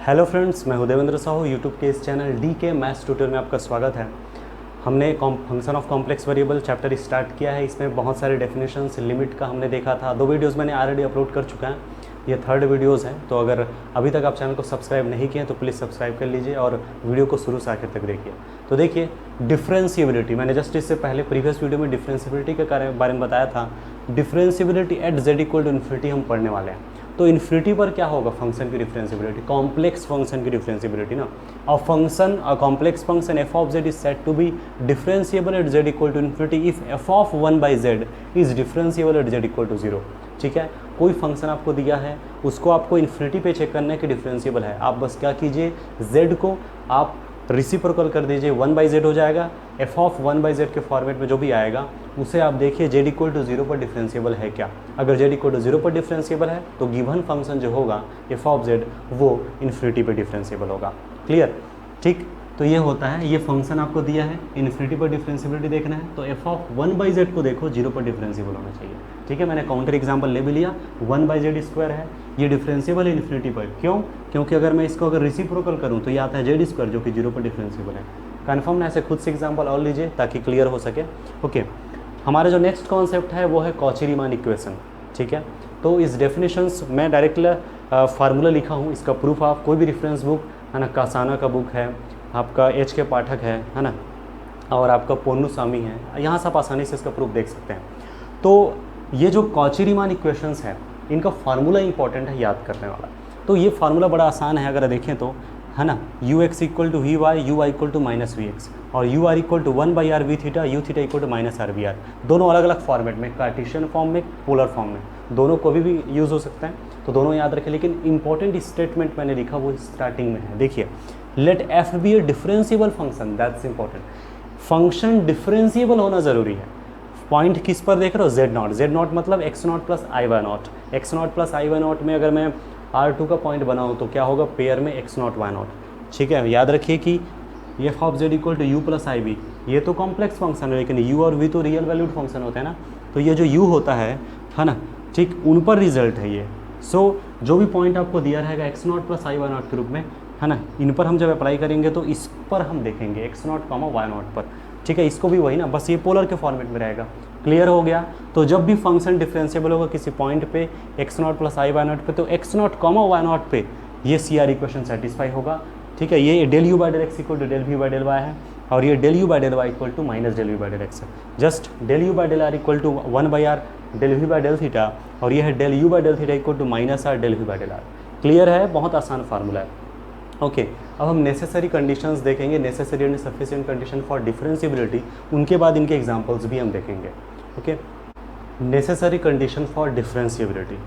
Hello friends, मैं हूं Devendra Sahu. YouTube के इस चैनल डी के मैथ्स ट्यूटर में आपका स्वागत है। हमने function of complex variable chapter start किया है। इसमें बहुत सारे डेफिनेशंस लिमिट का हमने देखा था। 2 वीडियोस मैंने ऑलरेडी अपलोड कर चुका है, ये 3rd वीडियोस है। तो अगर अभी तक आप चैनल को सब्सक्राइब नहीं किए तो प्लीज़ सब्सक्राइब कर लीजिए और वीडियो को शुरू से आखिर तक देखिए। तो देखिए, डिफरेंशिएबिलिटी, मैंने जस्ट इससे पहले प्रीवियस वीडियो में डिफरेंशिएबिलिटी के बारे में बताया था। Differentiability at z equal to infinity हम पढ़ने वाले हैं। तो इन्फिनिटी पर क्या होगा फंक्शन की डिफरेंशिएबिलिटी, कॉम्प्लेक्स फंक्शन की डिफरेंशिएबिलिटी ना। और function complex function F of Z is said to be differentiable at Z equal to infinity if F of 1/z is differentiable at Z equal to 0। ठीक है, कोई function आपको दिया है, उसको आपको इन्फिनिटी पे चेक करना है कि डिफरेंशिएबल है। आप बस क्या कीजिए, z को आप रेसिप्रोकल कर दीजिए, 1/z हो जाएगा। एफ ऑफ 1/z के फॉर्मेट में जो भी आएगा उसे आप देखिए z इक्वल टू 0 पर डिफरेंशिएबल है क्या। अगर z इक्वल टू 0 पर डिफरेंशिएबल है तो गिवन फंक्शन जो होगा एफ ऑफ z वो इन्फिनिटी पर डिफरेंशिएबल होगा। क्लियर? ठीक, तो ये होता है, ये फंक्शन आपको दिया है, इन्फिनिटी पर डिफरेंशिएबिलिटी देखना है तो एफ ऑफ 1/z को देखो 0 पर डिफरेंशिएबल होना चाहिए। ठीक है, मैंने काउंटर एग्जाम्पल ले भी लिया, 1/z² है, ये डिफरेंशिएबल है इन्फिनिटी पर। क्यों? क्योंकि अगर मैं इसको अगर रेसिप्रोकल करूँ तो ये आता है z² जो कि 0 पर डिफरेंशिएबल है। कन्फर्म ना? ऐसे खुद से एग्जाम्पल और लीजिए ताकि क्लियर हो सके। ओके, हमारा जो नेक्स्ट कॉन्सेप्ट है वो है कॉची-रीमान इक्वेशन। ठीक है, तो इस डेफिनेशंस में डायरेक्टली फार्मूला लिखा हूँ, इसका प्रूफ आप कोई भी रेफरेंस बुक है ना, कासाना का बुक है, आपका एच के पाठक है ना, और आपका पोन्नुसामी है, यहाँ से आप आसानी से इसका प्रूफ देख सकते हैं। तो ये जो कॉची-रीमान इक्वेशंस है इनका फार्मूला इंपॉर्टेंट है याद करने वाला। तो ये फार्मूला बड़ा आसान है अगर देखें तो, है ना, u x equal to v y, u y equal to minus v x, और u r equal to 1/r v theta, u theta equal to minus r v r. दोनों अलग अलग फॉर्मेट में, कार्टेशियन फॉर्म में, polar form में, दोनों को भी यूज़ हो सकता है, तो दोनों याद रखें। लेकिन इंपॉर्टेंट स्टेटमेंट मैंने लिखा वो स्टार्टिंग में है। देखिए, let F be a differentiable function, that's important. Function differentiable होना ज़रूरी है। पॉइंट किस पर देख रहे हो? z0। z0 मतलब x0 plus i/0। x0 plus i/0 में अगर मैं R2 का पॉइंट बनाऊँ तो क्या होगा? पेयर में x0 y0। ठीक है, याद रखिए कि F of z equal to u plus i/b, ये तो कॉम्प्लेक्स फंक्शन है लेकिन u और v तो रियल वैल्यूड फंक्शन होते हैं ना। तो ये जो u होता है ना, ठीक, उन पर रिजल्ट है ये। सो जो भी पॉइंट आपको दिया रहेगा x0 प्लस i/0 के रूप में, है ना, इन पर हम जब अप्लाई करेंगे तो इस पर हम देखेंगे x0, y0 पर। ठीक है, इसको भी वही ना, बस ये पोलर के फॉर्मेट में रहेगा। क्लियर हो गया? तो जब भी फंक्शन डिफरेंशिएबल होगा किसी पॉइंट पे x0 प्लस i/0 पे, तो x0, y0 पे ये CR इक्वेशन सेटिस्फाई होगा। ठीक है, ये del u by del x equal to del v by del y है, और ये del u by del y equal to minus del v by del x है। Just del u by del r equal to 1/r del v by del theta, और ये है del u by del theta equal to minus r del v by del r। Clear है? बहुत आसान formula है। Okay, अब हम necessary conditions देखेंगे, necessary and sufficient condition for differentiability. उनके बाद इनके एग्जांपल्स भी हम देखेंगे। Okay, necessary condition for differentiability.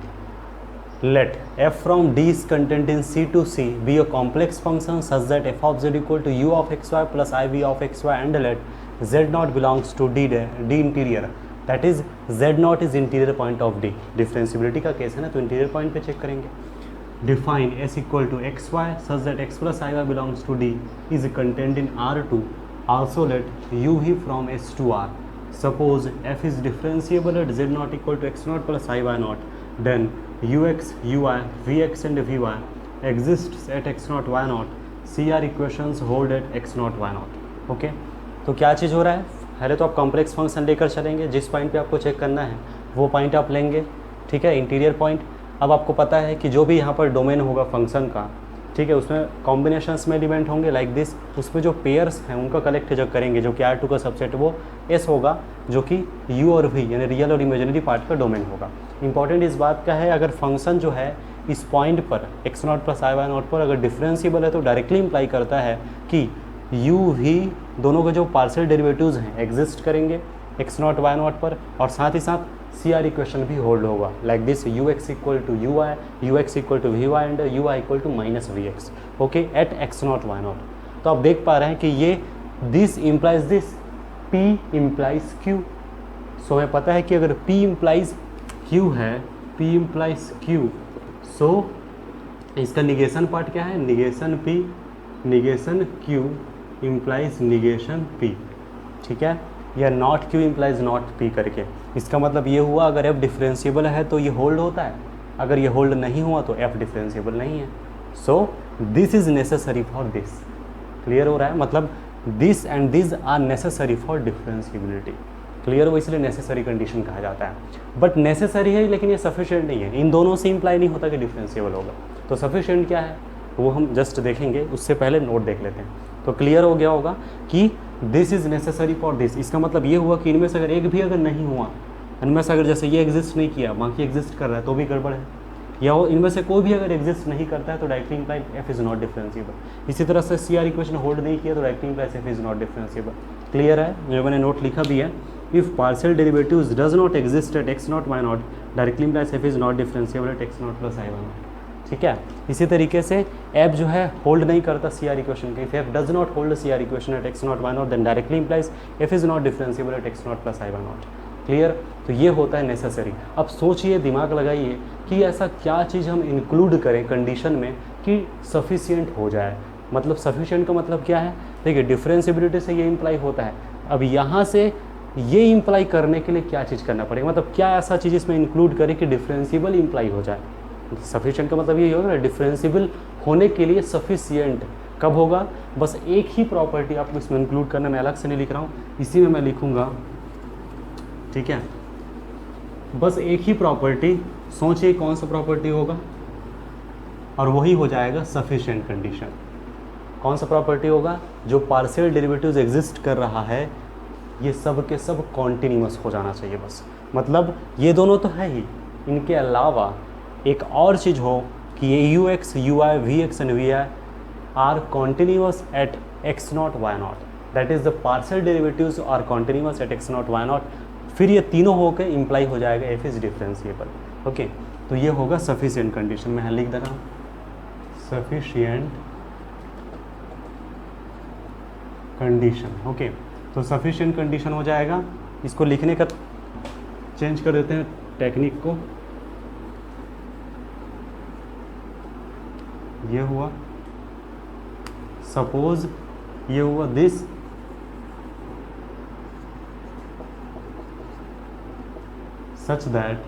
Let f from d is contained in C to C be a complex function such that f of z equal to u of xy plus iv of xy, and let z0 belongs to d interior, that is z0 is interior point of d। Differentiability का case है ना, तो interior point पे check करेंगे। Define s equal to xy such that x plus iy belongs to d is contained in R2. Also let u v from s to r. Suppose f is differentiable at z0 equal to x0 plus iy0, then ux, uy, vx and vy exists at x0, y0. CR equations hold at x0, y0. Okay, तो क्या चीज़ हो रहा है? पहले तो आप complex function लेकर चलेंगे, जिस पॉइंट पे आपको चेक करना है वो पॉइंट आप लेंगे। ठीक है, इंटीरियर पॉइंट। अब आपको पता है कि जो भी यहाँ पर डोमेन होगा फंक्शन का, ठीक है, उसमें कॉम्बिनेशंस में एलिमेंट होंगे लाइक दिस। उसमें जो पेयर्स हैं उनका कलेक्ट जब करेंगे, जो कि R2 का सबसेट वो S होगा, जो कि U और V यानी रियल और इमेजिनरी पार्ट का डोमेन होगा। इंपॉर्टेंट इस बात का है, अगर फंक्शन जो है इस पॉइंट पर x0 प्लस i/0 पर अगर डिफरेंशिएबल है तो डायरेक्टली इंप्लाई करता है कि U V दोनों के जो पार्शियल डेरिवेटिव्स हैं एग्जिस्ट करेंगे x0, y0 पर, और साथ ही साथ CR इक्वेशन भी होल्ड होगा like this, ux equal to uy, ux equal to vy and uy equal to minus vx। Okay, at x0, y0। तो आप देख पा रहे हैं कि ये this implies this, p implies q। सो हमें पता है कि अगर p इम्प्लाइज q है, p इम्प्लाइज q, सो इसका निगेशन पार्ट क्या है? Negation p, negation q implies negation p। ठीक है, या not q implies not p करके। इसका मतलब ये हुआ अगर f डिफरेंशिएबल है तो ये होल्ड होता है, अगर ये होल्ड नहीं हुआ तो f डिफरेंशिएबल नहीं है। So this is necessary for this. Clear हो रहा है, मतलब this and this are necessary for differentiability. Clear हो, इसलिए नेसेसरी कंडीशन कहा जाता है। बट नेसेसरी है लेकिन ये सफिशिएंट नहीं है, इन दोनों से इंप्लाई नहीं होता कि डिफरेंशिएबल होगा। तो सफिशिएंट क्या है वो हम जस्ट देखेंगे, उससे पहले नोट देख लेते हैं। तो क्लियर हो गया होगा कि this is necessary for this, इसका मतलब ये हुआ कि इनमें से अगर एक भी अगर नहीं हुआ, इनमें से अगर जैसे ये एग्जिस्ट नहीं किया बाकी एग्जिस्ट कर रहा है तो भी गड़बड़ है, या वो इनमें से कोई भी अगर एग्जिस्ट नहीं करता है तो directly imply F is not differentiable. इसी तरह से सी आर इक्वेशन होल्ड नहीं किया तो directly implies F is not differentiable. Clear है, जो मैंने नोट लिखा भी है, if partial derivatives does not exist at x not Y naught directly implies F is not differentiable at x not plus I Y naught. ठीक है, इसी तरीके से एफ जो है होल्ड नहीं करता सी आर इक्वेशन के, if f does not hold C R equation at x not Y not then directly implies F is not differentiable at x not plus I Y not. Clear, तो ये होता है necessary. अब सोचिए, दिमाग लगाइए कि ऐसा क्या चीज़ हम इंक्लूड करें कंडीशन में कि सफिशिएंट हो जाए। मतलब सफिशिएंट का मतलब क्या है, देखिए डिफरेंशिएबिलिटी से ये इंप्लाई होता है। अब यहाँ से ये इंप्लाई करने के लिए क्या चीज़ करना पड़ेगा, मतलब क्या ऐसा चीज़ इसमें इंक्लूड करें कि डिफरेंशिएबल इंप्लाई हो जाए। सफिशिएंट का मतलब ये होगा ना, डिफरेंशिएबल होने के लिए सफिशिएंट कब होगा, बस एक ही प्रॉपर्टी आपको इसमें इंक्लूड करना, मैं अलग से नहीं लिख रहा हूँ, इसी में मैं लिखूँगा। ठीक है, बस एक ही प्रॉपर्टी, सोचिए कौन सा प्रॉपर्टी होगा, और वही हो जाएगा सफिशिएंट कंडीशन। कौन सा प्रॉपर्टी होगा, जो पार्शियल डेरिवेटिव्स एग्जिस्ट कर रहा है ये सब के सब कॉन्टिन्यूअस हो जाना चाहिए बस। मतलब ये दोनों तो है ही, इनके अलावा एक और चीज़ हो कि ये u x u i v x and v i are continuous at x not Y not, that is the partial derivatives are continuous at x not Y not. फिर ये तीनों होकर इंप्लाई हो जाएगा एफ इज़ डिफरेंशिएबल। ओके, तो ये होगा sufficient condition. मैं लिख दे रहा हूँ सफिशिएंट कंडीशन। ओके, तो सफिशिएंट कंडीशन हो जाएगा। इसको लिखने का चेंज कर देते हैं टेक्निक को। ये हुआ, सपोज ये हुआ दिस, सच दैट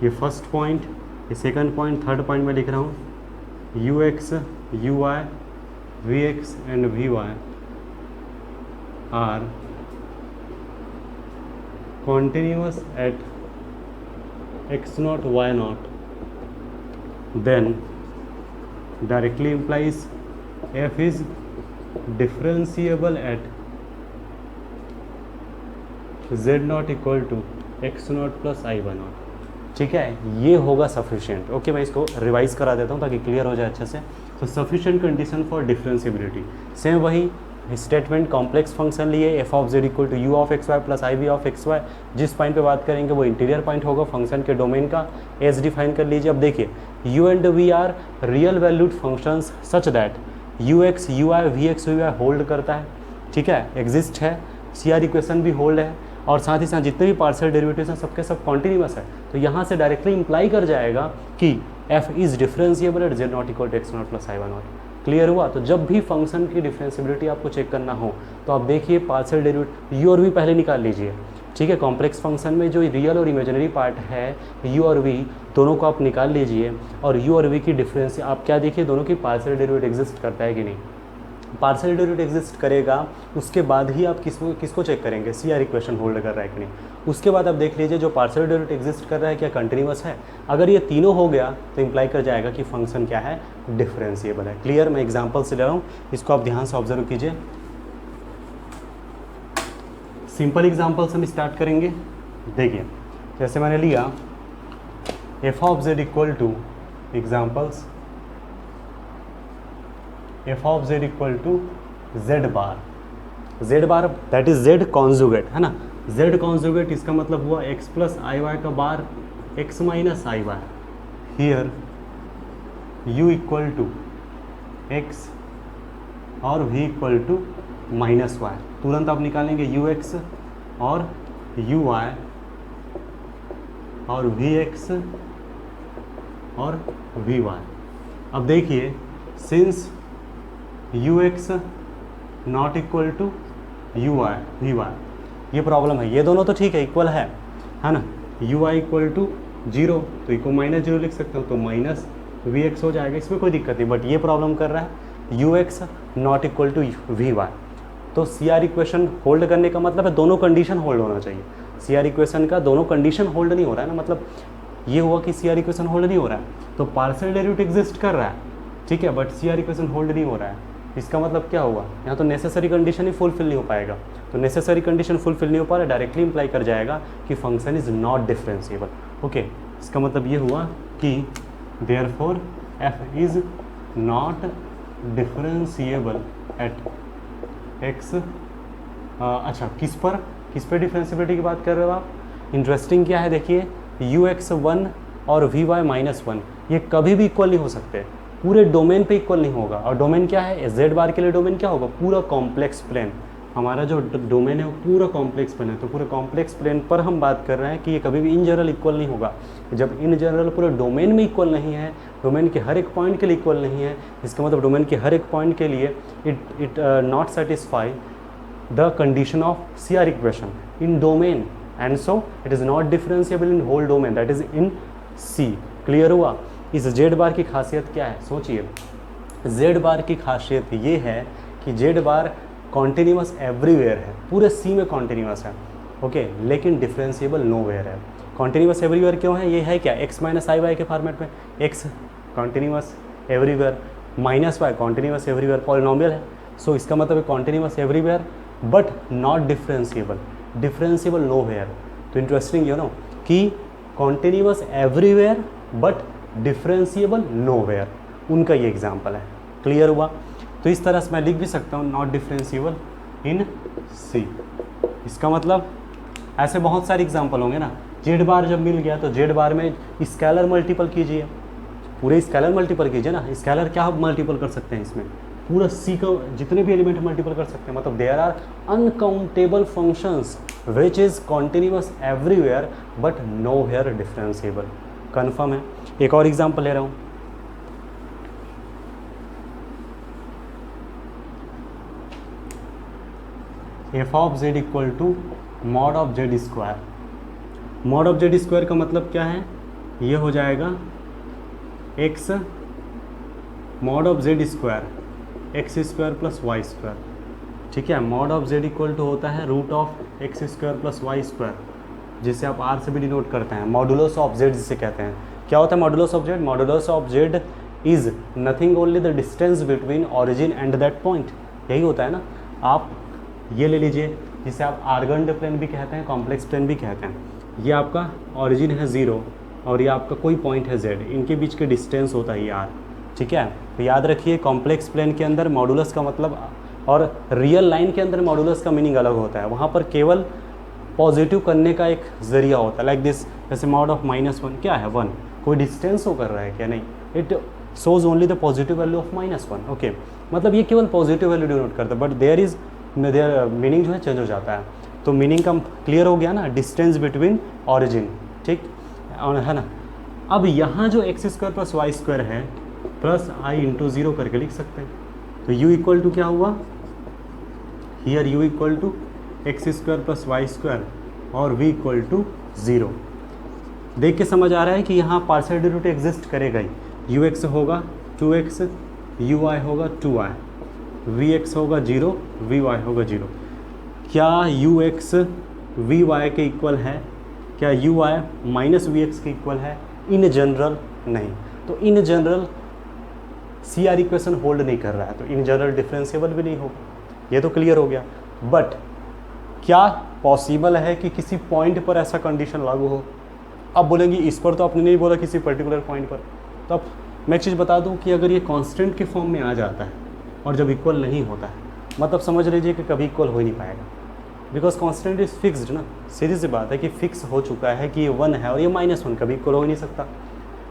ये फर्स्ट पॉइंट, ये सेकंड पॉइंट, थर्ड पॉइंट में लिख रहा हूँ u x u i v x and v y are continuous at x not Y not, then directly implies f is differentiable at z not equal to x naught plus i y naught। ठीक है, ये होगा sufficient. Okay, मैं इसको revise करा देता हूँ ताकि क्लियर हो जाए अच्छे से। तो sufficient condition for differentiability, same वही स्टेटमेंट, कॉम्प्लेक्स फंक्शन लिए f of z equal to u of x y plus i v of x y. जिस पॉइंट पे बात करेंगे वो इंटीरियर पॉइंट होगा फंक्शन के डोमेन का, एज डिफाइन कर लीजिए। अब देखिए u and v are real valued functions such that u x u i v x v y hold करता है। ठीक है, एग्जिस्ट है, सी आर इक्वेशन भी होल्ड है, और साथ ही साथ जितने भी पार्शियल डेरिवेटिव्स हैं सबके सब कॉन्टिन्यूअस है। तो यहाँ से डायरेक्टली इंप्लाई कर जाएगा कि f is differentiable at z not equal to x not plus I Y not. Clear हुआ। तो जब भी फंक्शन की डिफरेंशिएबिलिटी आपको चेक करना हो तो आप देखिए पार्शियल डेरिवेटिव यू और वी पहले निकाल लीजिए। ठीक है, कॉम्प्लेक्स फंक्शन में जो रियल और इमेजिनरी पार्ट है यू और वी दोनों को आप निकाल लीजिए, और यू और वी की डिफरेंस आप क्या देखिए, दोनों की पार्शियल डेरिवेटिव एग्जिस्ट करता है कि नहीं। पार्शियल डेरिवेटिव एग्जिस्ट करेगा, उसके बाद ही आप किसको चेक करेंगे, सी आर इक्वेशन होल्ड कर रहा है कि नहीं। उसके बाद आप देख लीजिए जो पार्शियल डेरिवेटिव एग्जिस्ट कर रहा है क्या कंटिन्यूअस है। अगर ये तीनों हो गया तो इंप्लाई कर जाएगा कि फंक्शन क्या है, डिफरेंशिएबल है। क्लियर, मैं एग्जांपल से ले रहा हूँ, इसको आप ध्यान से ऑब्जर्व कीजिए। सिंपल एग्जांपल से हम स्टार्ट करेंगे। देखिए जैसे मैंने लिया f of z equal to examples, f of z equal to z bar that is z conjugate, है ना। जेड कॉन्जुगेट इसका मतलब हुआ एक्स प्लस आई वाई का bar x minus i y. Here u equal to x और v equal to minus y. तुरंत आप निकालेंगे यू एक्स और यू वाई और वी एक्स और वी वाई। अब देखिए since u x not equal to u y v y, ये प्रॉब्लम है। ये दोनों तो ठीक है, इक्वल है ना। U y equal to zero, तो इको माइनस जीरो लिख सकते हो, तो माइनस वी एक्स हो जाएगा, इसमें कोई दिक्कत नहीं। बट ये प्रॉब्लम कर रहा है u x not equal to v y, तो सी आर इक्वेशन होल्ड करने का मतलब है दोनों कंडीशन होल्ड होना चाहिए। सी आर इक्वेशन का दोनों कंडीशन होल्ड नहीं हो रहा है ना, मतलब ये हुआ कि सी आर इक्वेशन होल्ड नहीं हो रहा है, तो पार्शियल डेरिवेटिव एग्जिस्ट कर रहा है, ठीक है, but C R equation hold नहीं हो रहा है। इसका मतलब क्या हुआ, यहाँ तो नेसेसरी कंडीशन ही फुलफिल नहीं हो पाएगा, तो नेसेसरी कंडीशन फुलफिल नहीं हो पा रहा, डायरेक्टली इंप्लाई कर जाएगा कि function is not differentiable. Okay, इसका मतलब ये हुआ कि therefore F is not differentiable at x. अच्छा, किस पर डिफरेंशिएबिलिटी की बात कर रहे हो आप? इंटरेस्टिंग क्या है देखिए, यू एक्स वन और वी वाई माइनस वन ये कभी भी इक्वल नहीं हो सकते, पूरे डोमेन पे इक्वल नहीं होगा। और डोमेन क्या है, जेड बार के लिए डोमेन क्या होगा, पूरा कॉम्प्लेक्स प्लेन। हमारा जो डोमेन है वो पूरा कॉम्प्लेक्स प्लेन है, तो पूरे कॉम्प्लेक्स प्लेन पर हम बात कर रहे हैं कि ये कभी भी इन जनरल इक्वल नहीं होगा। जब इन जनरल पूरे डोमेन में इक्वल नहीं है, डोमेन के हर एक पॉइंट के लिए इक्वल नहीं है, इसका मतलब डोमेन के हर एक पॉइंट के लिए it not satisfy the condition of C R equation in domain, and so it is not differentiable in whole domain, that is in C. Clear हुआ? इस जेड बार की खासियत क्या है, सोचिए। जेड बार की खासियत ये है कि जेड बार कॉन्टिन्यूस एवरीवेयर है, पूरे सी में कॉन्टिन्यूस है, ओके, लेकिन डिफरेंशिएबल नोवेयर है। कॉन्टिन्यूस एवरीवेयर क्यों है, ये है क्या, एक्स माइनस आई वाई के फॉर्मेट में, x continuous everywhere, minus y continuous everywhere, polynomial है, सो इसका मतलब है continuous everywhere but not differentiable, differentiable nowhere. तो इंटरेस्टिंग यू नो कि continuous everywhere but differentiable nowhere, उनका ये एग्जाम्पल है। क्लियर हुआ? तो इस तरह से मैं लिख भी सकता हूँ नॉट डिफरेंशिएबल इन सी। इसका मतलब ऐसे बहुत सारे एग्जाम्पल होंगे ना। जेड बार जब मिल गया तो जेड बार में स्केलर मल्टीपल कीजिए, पूरे स्केलर मल्टीपल कीजिए ना। स्केलर क्या मल्टीपल कर सकते हैं इसमें, पूरा सी का जितने भी एलिमेंट मल्टीपल कर सकते हैं। मतलब there are uncountable functions which is continuous everywhere but nowhere differentiable. Confirm है? एक और एग्जाम्पल ले रहा हूँ। F of z equal to mod of z square. Mod of z square का मतलब क्या है, ये हो जाएगा x mod of z square x square plus y square, ठीक है। Mod of z equal to होता है root of x square plus y square, जिसे आप आर से भी डिनोट करते हैं। मॉडुलस ऑफ जेड जिसे कहते हैं। क्या होता है modulus of Z? Modulus of Z is nothing only the distance between origin and that point. यही होता है ना। आप ये ले लीजिए, जिसे आप आर्गन्ड प्लेन भी कहते हैं, कॉम्प्लेक्स प्लेन भी कहते हैं। ये आपका ऑरिजिन है 0 और ये आपका कोई पॉइंट है z, इनके बीच के डिस्टेंस होता है r, ठीक है। तो याद रखिए कॉम्प्लेक्स प्लेन के अंदर मॉडुलस का मतलब और रियल लाइन के अंदर मॉडुलस का मीनिंग अलग होता है। वहाँ पर केवल पॉजिटिव करने का एक जरिया होता है, लाइक दिस। जैसे मॉड ऑफ -1 क्या है, 1, कोई डिस्टेंस शो कर रहा है क्या? नहीं, it shows only the positive value of -1, okay. मतलब ये केवल पॉजिटिव वैल्यू डिनोट करता है, बट देयर मीनिंग जो है चेंज हो जाता है। तो मीनिंग का क्लियर हो गया ना, डिस्टेंस बिटवीन ऑरिजिन, ठीक है ना। अब यहाँ जो x square plus y square है प्लस आई इंटू 0 करके लिख सकते हैं। तो u इक्वल टू क्या हुआ here, u equal to x square plus y square और v इक्वल टू 0। देख के समझ आ रहा है कि यहाँ पार्शियल डेरिवेटिव एग्जिस्ट करेगा ही। ux होगा 2x, uy होगा 2y, vx होगा 0, vy होगा 0। क्या ux vy के इक्वल है? क्या uy माइनस vx के इक्वल है? इन जनरल नहीं। तो in general C R equation hold नहीं कर रहा है, तो इन जनरल डिफरेंशिएबल भी नहीं होगा। ये तो क्लियर हो गया। बट क्या पॉसिबल है कि किसी पॉइंट पर ऐसा कंडीशन लागू हो? अब बोलेंगे इस पर तो आपने नहीं बोला, किसी पर्टिकुलर पॉइंट पर। तो अब मैं एक चीज़ बता दूं कि अगर ये कांस्टेंट के फॉर्म में आ जाता है और जब इक्वल नहीं होता है, मतलब समझ लीजिए कि कभी इक्वल हो ही नहीं पाएगा, बिकॉज कांस्टेंट इज फिक्स्ड ना। सीधी सी बात है कि फिक्स हो चुका है कि ये 1 है और ये -1 कभी इक्वल हो ही नहीं सकता,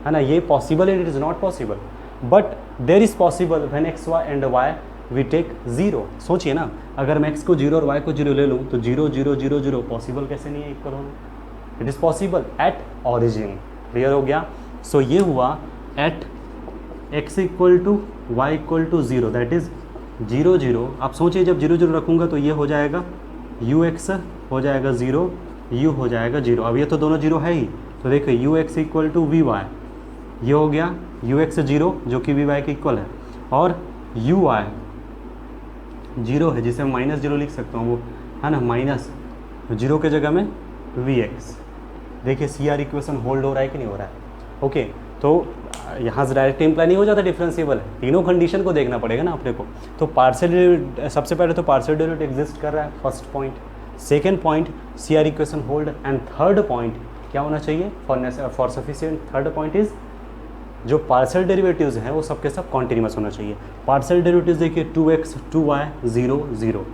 है ना। ये पॉसिबल है, it is not possible, but there is possible when x y and y v take 0। सोचिए ना, अगर मैं एक्स को 0 और वाई को 0 ले लूँ तो 0 0 0 0 पॉसिबल कैसे नहीं है इक्वल होना? It is possible at origin. Clear हो गया? सो ये हुआ at x equal to y equal to 0, that is 0 0। आप सोचिए जब 0 0 रखूँगा तो ये हो जाएगा ux हो जाएगा 0, u हो जाएगा 0। अब ये तो दोनों 0 है ही, तो देखो u x equal to v y, ये हो गया यू एक्स 0 जो कि वी वाई के इक्वल है, और यू वाई 0 है जिसे मैं -0 लिख सकता हूँ, वो है ना -0 के जगह में वी एक्स। देखिए सी आर इक्वेशन होल्ड हो रहा है कि नहीं हो रहा है। ओके, तो यहाँ से डायरेक्ट इम्प्लाई नहीं हो जाता डिफरेंशिएबल है, तीनों कंडीशन को देखना पड़ेगा ना अपने को। तो पार्शियल, सबसे पहले तो पार्शियल डेरिवेटिव एग्जिस्ट कर रहा है, first point. Second point C R equation hold, and third point क्या होना चाहिए for sufficient, third point is जो पार्शियल डेरिवेटिव्स हैं वो सबके सब कॉन्टिन्यूस होना चाहिए। पार्शियल डेरिवेटिव्स देखिए 2x 2y 0 0,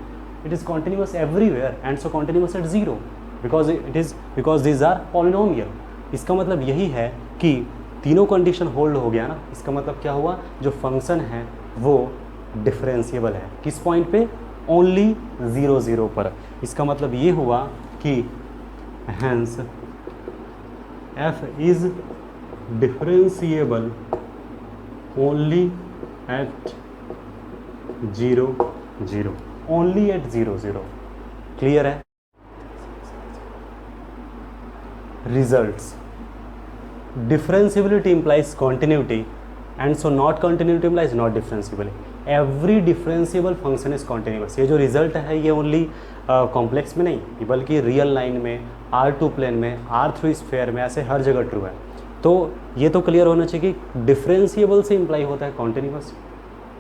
it is continuous everywhere and so continuous at 0 because these are polynomial. इसका मतलब यही है कि तीनों कंडीशन होल्ड हो गया ना, इसका मतलब क्या हुआ, जो फंक्शन है वो डिफरेंशिएबल है। किस पॉइंट पे, ओनली 0 0 पर। इसका मतलब ये हुआ कि hence f is differentiable only at 0 0, only at 0 0। Clear है। Results, differentiability implies continuity and so not continuity implies not differentiability। every differentiable function is continuous। ये जो रिजल्ट है ये ओनली कॉम्प्लेक्स में नहीं बल्कि रियल लाइन में, R2 प्लेन में, R3 स्फीयर में, ऐसे हर जगह ट्रू है। तो ये तो क्लियर होना चाहिए कि डिफरेंशिएबल से इम्प्लाई होता है continuous,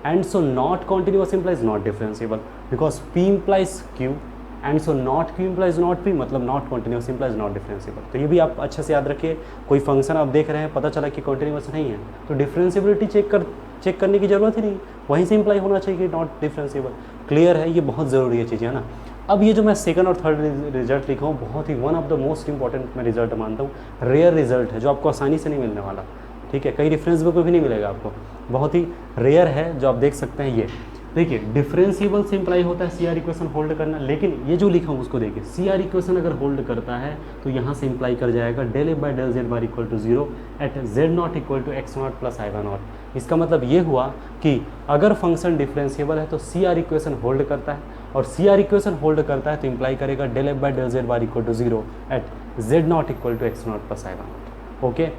and so not continuous implies not differentiable, because P implies Q and so not Q implies not P, मतलब not continuous implies not differentiable. तो ये भी आप अच्छे से याद रखिए। कोई फंक्शन आप देख रहे हैं, पता चला कि कॉन्टिन्यूस नहीं है, तो डिफरेंशिएबिलिटी चेक करने की जरूरत ही नहीं, वहीं से इम्प्लाई होना चाहिए कि नॉट डिफरेंशिएबल। क्लियर है, ये बहुत ज़रूरी है चीज़ें, है ना। अब ये जो मैं सेकंड और थर्ड रिजल्ट लिखा हूँ, बहुत ही one of the most important मैं रिजल्ट मानता हूँ, रेयर रिजल्ट है जो आपको आसानी से नहीं मिलने वाला। ठीक है, कई रेफरेंस बुक में भी नहीं मिलेगा आपको, बहुत ही रेयर है जो आप देख सकते हैं। ये देखिए डिफरेंशिएबल से इम्प्लाई होता है सी आर इक्वेशन होल्ड करना, लेकिन ये जो लिखा हूँ उसको देखिए, सी आर इक्वेशन अगर होल्ड करता है तो यहाँ से इम्प्लाई कर जाएगा del f by del z bar equal to 0 at z not equal to x not plus i one not. इसका मतलब ये हुआ कि अगर फंक्शन डिफरेंशिएबल है तो सी आर इक्वेशन होल्ड करता है, और सी आर इक्वेशन होल्ड करता है तो इम्प्लाई करेगा del f by del z bar equal to 0 at z not equal to x not plus i one not. Okay,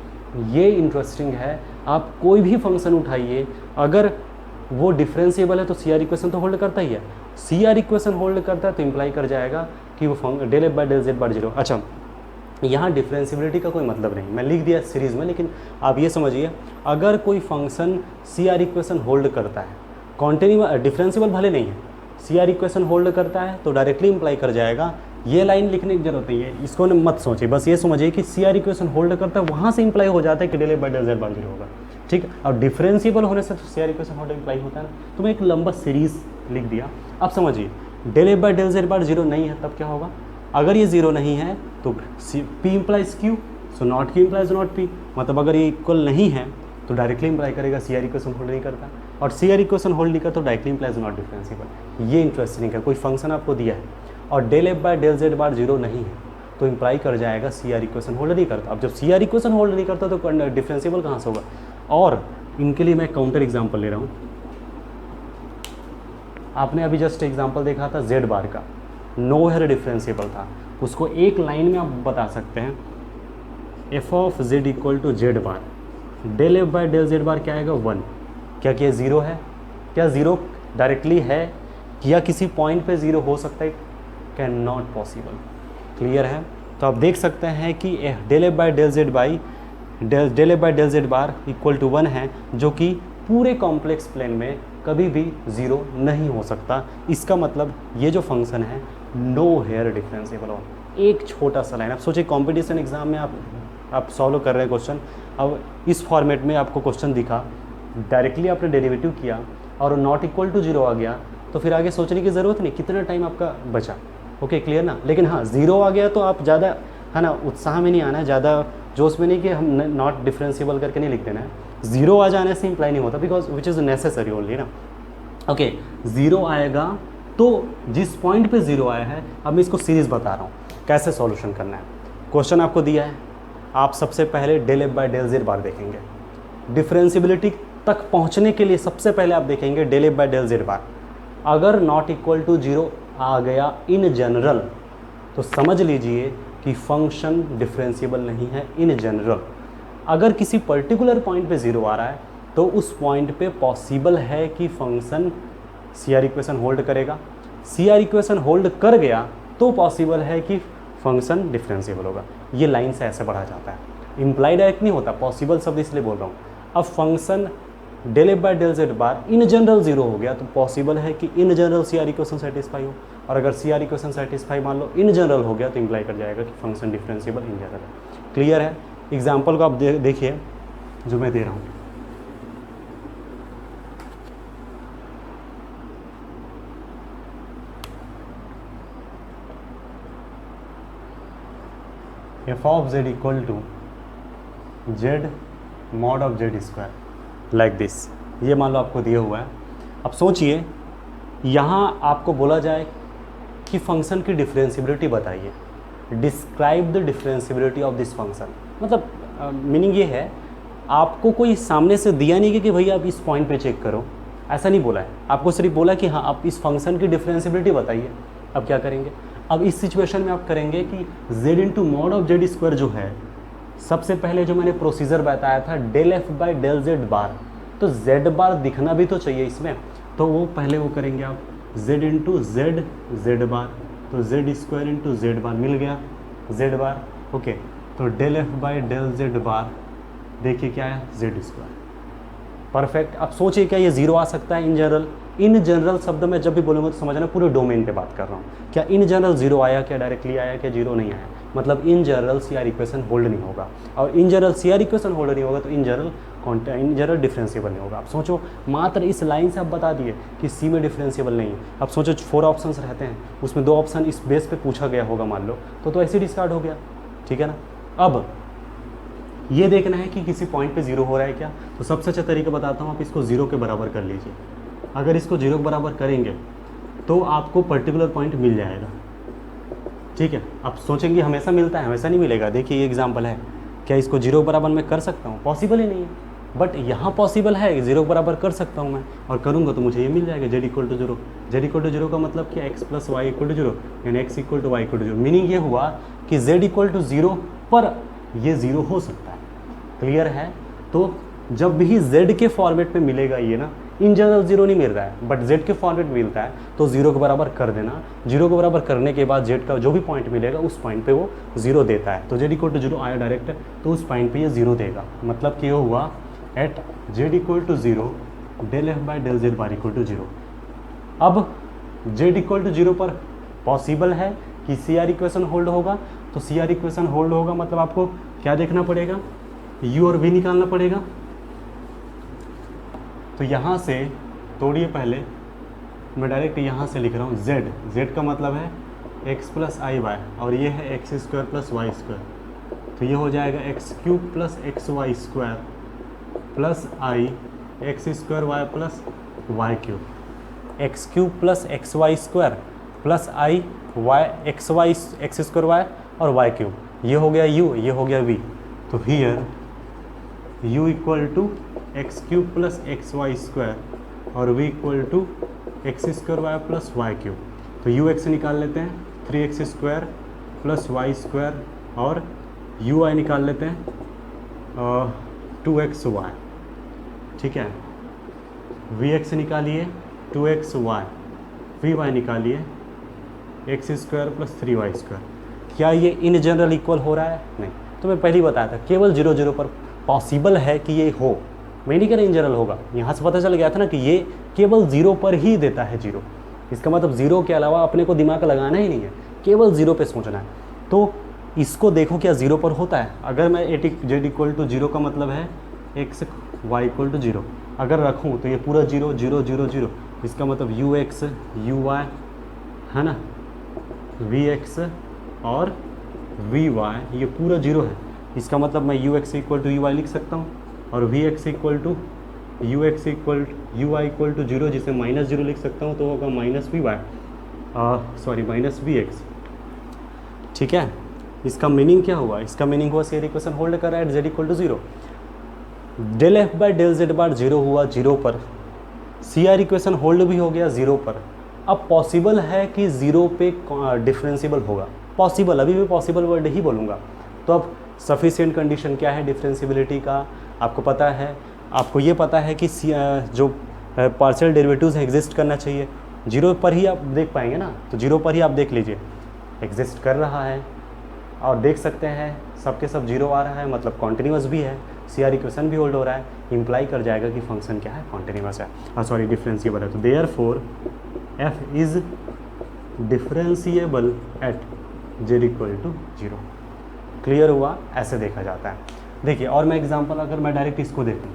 ये इंटरेस्टिंग है। आप कोई भी फंक्शन उठाइए, अगर वो डिफरेंशिएबल है तो सी आर इक्वेशन तो होल्ड करता ही है, सी आर इक्वेशन होल्ड करता है तो इम्प्लाई कर जाएगा कि वो del f by del z bar 0। अच्छा, यहाँ डिफरेंशिएबिलिटी का कोई मतलब नहीं, मैं लिख दिया सीरीज़ में, लेकिन आप ये समझिए अगर कोई function C R equation hold करता है, कॉन्टिन्यूस डिफरेंशिएबल भले नहीं है, सी आर इक्वेशन होल्ड करता है तो डायरेक्टली इम्प्लाई कर जाएगा। ये लाइन लिखने की जरूरत नहीं है, इसको मत सोचिए, बस ये समझिए कि सी आर इक्वेशन होल्ड करता है, वहाँ से इम्प्लाई हो जाता है कि del f by del z bar 0 होगा। ठीक है, और डिफरेंशिएबल होने से तो C R equation hold imply होता है ना। तो मैं एक लंबा सीरीज लिख दिया। अब समझिए del f by del z bar 0 नहीं है तब क्या होगा, अगर ये 0 नहीं है तो P implies Q, so not Q implies not P, मतलब अगर ये इक्वल नहीं है तो डायरेक्टली इम्प्लाई करेगा सी आर इक्वेशन होल्ड नहीं करता, और सी आर इक्वेशन होल्ड नहीं करता तो डायरेक्टली इम्प्लाइज नॉट डिफरेंशिएबल। ये इंटरेस्टिंग है, कोई फंक्शन आपको दिया है और del f by del z bar 0 नहीं है तो इम्प्लाई कर जाएगा सी आर इक्वेशन होल्ड नहीं करता। अब जब सी आर इक्वेशन होल्ड नहीं करता तो डिफरेंशिएबल कहाँ से होगा। और इनके लिए मैं काउंटर एग्जांपल ले रहा हूँ। आपने अभी जस्ट एग्जांपल देखा था जेड बार का, नो हेयर डिफरेंशिएबल था, उसको एक लाइन में आप बता सकते हैं f of z equal to z bar, del f by del z bar क्या आएगा 1। क्या 0 है, क्या 0 डायरेक्टली है, क्या किसी पॉइंट पे 0 हो सकता है, कैन नॉट पॉसिबल। क्लियर है। तो आप देख सकते हैं कि del f by del z by del f by del z bar equal to 1 है, जो कि पूरे कॉम्प्लेक्स प्लेन में कभी भी 0 नहीं हो सकता। इसका मतलब ये जो फंक्शन है नो हेयर डिफरेंशिएबल। और एक छोटा सा लाइन, आप सोचिए कॉम्पिटिशन एग्जाम में आप सॉल्व कर रहे हैं क्वेश्चन, अब इस फॉर्मेट में आपको क्वेश्चन दिखा, डायरेक्टली आपने डेरिवेटिव किया और नॉट इक्वल टू 0 आ गया, तो फिर आगे सोचने की ज़रूरत नहीं, कितना टाइम आपका बचा। ओके, क्लियर ना। लेकिन हाँ 0 आ गया तो आप ज़्यादा है ना उत्साह में नहीं आना है, ज़्यादा जोश में नहीं कि हम नॉट डिफरेंशिएबल करके नहीं लिख देना है। 0 आ जाने से इम्प्लाई नहीं होता, because which is necessary only ना। ओके, 0 आएगा तो जिस पॉइंट पे 0 आया है, अब मैं इसको सीरीज बता रहा हूँ कैसे सॉल्यूशन करना है। क्वेश्चन आपको दिया है, आप सबसे पहले del f by del z bar देखेंगे। डिफरेंशिएबिलिटी तक पहुँचने के लिए सबसे पहले आप देखेंगे del f by del z bar. अगर नॉट इक्वल टू 0 आ गया इन जनरल तो समझ लीजिए कि फंक्शन डिफरेंशिएबल नहीं है इन जनरल। अगर किसी पर्टिकुलर पॉइंट पे ज़ीरो आ रहा है तो उस पॉइंट पे पॉसिबल है कि function C R equation hold करेगा। सी आर इक्वेशन होल्ड कर गया तो पॉसिबल है कि फंक्शन डिफरेंशिएबल होगा। ये लाइन से ऐसे बढ़ा जाता है, इम्प्लाइड डायरेक्ट नहीं होता, पॉसिबल शब्द इसलिए बोल रहा हूँ। अब function del f by del z bar in general zero हो गया तो पॉसिबल है कि in general C R equation satisfy हो, और अगर सी आर इक्वेशन सेटिस्फाई मान लो इन जनरल हो गया तो इम्प्लाई कर जाएगा कि फंक्शन डिफरेंशिएबल इन जनरल है। क्लियर है? एग्जाम्पल को आप देखिए जो मैं दे रहा हूँ। F of z equal to z mod of z square like this, ये मान लो आपको दिया हुआ है। अब सोचिए यहाँ आपको बोला जाए कि फंक्शन की डिफरेंशिएबिलिटी बताइए, describe the differentiability of this function. मतलब मीनिंग ये है, आपको कोई सामने से दिया नहीं कि भैया आप इस पॉइंट पे चेक करो, ऐसा नहीं बोला है, आपको सिर्फ बोला कि हाँ आप इस फंक्शन की डिफरेंशिएबिलिटी बताइए। अब क्या करेंगे? अब इस सिचुएशन में आप करेंगे कि z into mod of z square जो है, सबसे पहले जो मैंने प्रोसीजर बताया था del f by del z bar, तो जेड बार दिखना भी तो चाहिए इसमें, तो वो पहले वो करेंगे आप z into z z bar, तो z square into z bar मिल गया जेड बार। ओके, तो del f by del z bar देखिए क्या है जेड स्क्वायर। परफेक्ट। अब सोचिए क्या ये जीरो आ सकता है इन जनरल? इन जनरल शब्द में जब भी बोलूँगा तो समझना पूरे डोमेन पे बात कर रहा हूँ। क्या इन जनरल जीरो आया, क्या डायरेक्टली आया, क्या जीरो नहीं आया? मतलब in general C R equation hold नहीं होगा, और in general C R equation hold नहीं होगा तो इन जनरल डिफरेंशिएबल नहीं होगा। आप सोचो मात्र इस लाइन से आप बता दिए कि सी में डिफरेंशिएबल नहीं है। अब सोचो 4 ऑप्शंस रहते हैं, उसमें 2 ऑप्शन इस बेस पे पूछा गया होगा मान लो, तो ऐसे डिस्कार्ड हो गया, ठीक है ना। अब ये देखना है कि किसी पॉइंट पे जीरो हो रहा है क्या, तो सबसे अच्छा तरीका बताता हूँ, आप इसको जीरो के बराबर कर लीजिए। अगर इसको जीरो के बराबर करेंगे तो आपको पर्टिकुलर पॉइंट मिल जाएगा, ठीक है। आप सोचेंगे हमेशा मिलता है, हमेशा नहीं मिलेगा। देखिए ये एग्जाम्पल है, क्या इसको जीरो के बराबर मैं कर सकता हूँ? पॉसिबल ही नहीं है, बट यहाँ पॉसिबल है, जीरो के बराबर कर सकता हूँ मैं, और करूँगा तो मुझे ये मिल जाएगा z equal to zero. Z equal to zero का मतलब क्या? X plus y equal to zero, यानी x equal to y equal to zero. Meaning ये हुआ कि जेड इक्वल टू जीरो पर ये जीरो हो सकता है। क्लियर है? तो जब भी z के फॉर्मेट पे मिलेगा ये ना, इन जनरल जीरो नहीं मिल रहा है बट z के फॉर्मेट मिलता है, तो जीरो के बराबर कर देना। जीरो के बराबर करने के बाद z का जो भी पॉइंट मिलेगा उस पॉइंट पे वो जीरो देता है, तो z इक्वल टू जीरो आया डायरेक्ट, तो उस पॉइंट पे ये जीरो देगा। मतलब कि ये हुआ at z equal to zero del f by del z bar equal to zero. अब z इक्वल टू जीरो पर पॉसिबल है कि सी आर इक्वेशन होल्ड होगा, तो सी आर इक्वेशन होल्ड होगा मतलब आपको क्या देखना पड़ेगा? u और v निकालना पड़ेगा। तो यहाँ से तोड़िए, पहले मैं डायरेक्ट यहाँ से लिख रहा हूँ z का मतलब है x प्लस आई वाई, और ये है x square plus y square, तो ये हो जाएगा x cube plus x y square plus आई x square y plus y cube. X cube plus x y square plus आई वाई एक्स स्क्वायर वाई और y cube, ये हो गया u, ये हो गया v। तो here u equal to x cube plus x y square और v equal to x square y plus y cube. तो u x निकाल लेते हैं, 3x square plus y square, और u i निकाल लेते हैं 2xy, ठीक है। vx निकालिए 2xy, vy निकालिए x square plus 3y square. क्या ये इन जनरल इक्वल हो रहा है? नहीं। तो मैं पहले ही बताया था केवल 0 0 पर पॉसिबल है कि ये हो, मैं नहीं कह रहा इन जनरल होगा। यहाँ से पता चल गया था ना कि ये केवल 0 पर ही देता है 0, इसका मतलब 0 के अलावा अपने को दिमाग लगाना ही नहीं है, केवल 0 पे सोचना है। तो इसको देखो क्या 0 पर होता है। अगर मैं z इक्वल टू 0 का मतलब है एक्स वाई इक्वल टू 0 अगर रखूँ तो ये पूरा 0 0 0 0, इसका मतलब यू एक्स यू वाई है ना, वी एक्स और वी वाई, ये पूरा 0 है। इसका मतलब मैं u x equal to u y लिख सकता हूँ, और v x equal to u x equal u y equal to 0, जिसे -0 लिख सकता हूँ, तो होगा minus v y, sorry minus v x, ठीक है। इसका मीनिंग क्या हुआ? इसका मीनिंग हुआ सी इक्वेशन होल्ड कर रहा है z equal to 0, del f by del z bar 0 हुआ 0 पर, सी आर इक्वेशन होल्ड भी हो गया 0 पर। अब पॉसिबल है कि 0 पे डिफरेंशिएबल होगा, पॉसिबल, अभी भी पॉसिबल वर्ड ही बोलूँगा। तो अब सफिशिएंट कंडीशन क्या है डिफरेंशिएबिलिटी का, आपको पता है। आपको ये पता है कि जो पार्शियल डेरिवेटिव्स एग्जिस्ट करना चाहिए, जीरो पर ही आप देख पाएंगे ना, तो जीरो पर ही आप देख लीजिए एग्जिस्ट कर रहा है, और देख सकते हैं सबके सब जीरो आ रहा है, मतलब कॉन्टिन्यूस भी है, CR इक्वेशन भी होल्ड हो रहा है, इंप्लाई कर जाएगा कि फंक्शन क्या है, कॉन्टिन्यूस है, सॉरी डिफरेंशिएबल है। तो therefore f is differentiable at z equal to 0। Clear हुआ, ऐसे देखा जाता है। देखिए और मैं एग्जांपल, अगर मैं डायरेक्ट इसको देखूँ,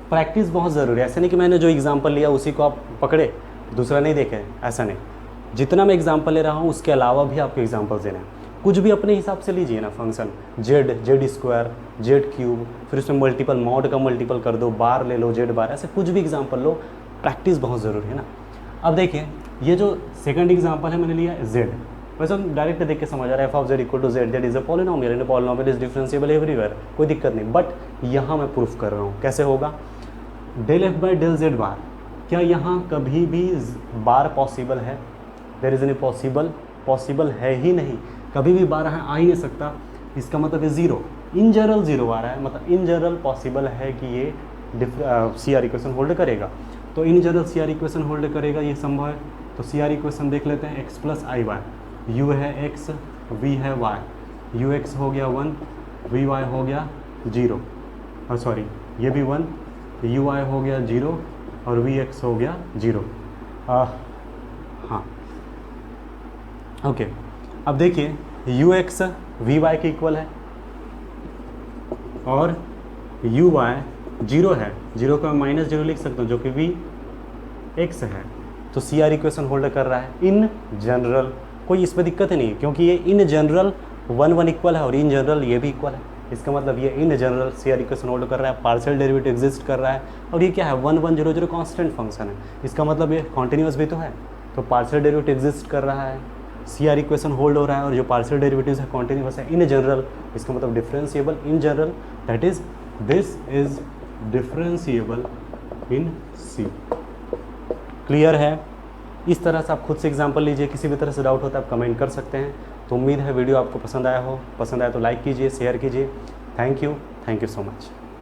प्रैक्टिस बहुत ज़रूरी है। ऐसा नहीं कि मैंने जो एग्जांपल लिया उसी को आप पकड़े, दूसरा नहीं देखें, ऐसा नहीं। जितना मैं एग्जांपल ले रहा हूँ उसके अलावा भी आपको एग्जांपल्स देना है, कुछ भी अपने हिसाब से लीजिए ना function, Z square, Z cube, फिर उसमें मल्टीपल, मॉड का मल्टीपल कर दो, बार ले लो, जेड बार, ऐसे कुछ भी एग्जांपल लो, प्रैक्टिस बहुत ज़रूरी है ना। अब देखिए ये जो सेकंड एग्जांपल है मैंने लिया जेड, वैसे हम डायरेक्ट देख के समझ आ रहा है, f of z equal to z, z is a polynomial and polynomial is differentiable everywhere, कोई दिक्कत नहीं। बट यहाँ मैं प्रूफ कर रहा हूँ, कैसे होगा, del f by del z bar, क्या यहाँ कभी भी बार पॉसिबल है? देयर इज एनी पॉसिबल है ही नहीं, कभी भी बार आ ही नहीं सकता। इसका मतलब है ज़ीरो, इन जनरल ज़ीरो आ रहा है, मतलब इन जनरल पॉसिबल है कि ये CR इक्वेशन होल्ड करेगा। तो in general CR equation hold करेगा, ये संभव है। तो CR इक्वेशन देख लेते हैं, x प्लस आई वाई, u है x, v है y, ux हो गया 1, vy हो गया 0, और सॉरी ये भी 1, ui हो गया 0 और vx हो गया 0। हाँ ओके, अब देखिए ux vy के इक्वल है और uy 0 है, 0 का माइनस 0 लिख सकता हूँ जो कि vx है। तो CR इक्वेशन होल्ड कर रहा है इन जनरल, कोई इसमें दिक्कत ही नहीं, क्योंकि ये इन जनरल 1 1 इक्वल है और इन जनरल ये भी इक्वल है। इसका मतलब ये in general CR equation hold कर रहा है, पार्शियल डेरिवेटिव एग्जिस्ट कर रहा है, और ये क्या है 1 1 0 0 कांस्टेंट फंक्शन है। इसका मतलब ये कॉन्टिन्यूस भी तो है, तो पार्शियल डेरिवेटिव एग्जिस्ट कर रहा है, CR इक्वेशन होल्ड हो रहा है, और जो पार्शियल डेरिवेटिव्स है कॉन्टिन्यूस है इन जनरल। इसका मतलब differentiable in general, that is this is differentiable in C। Clear है? इस तरह से आप खुद से एग्जांपल लीजिए, किसी भी तरह से डाउट होता है आप कमेंट कर सकते हैं। तो उम्मीद है वीडियो आपको पसंद आया हो, पसंद आया तो लाइक कीजिए, शेयर कीजिए। Thank you so much.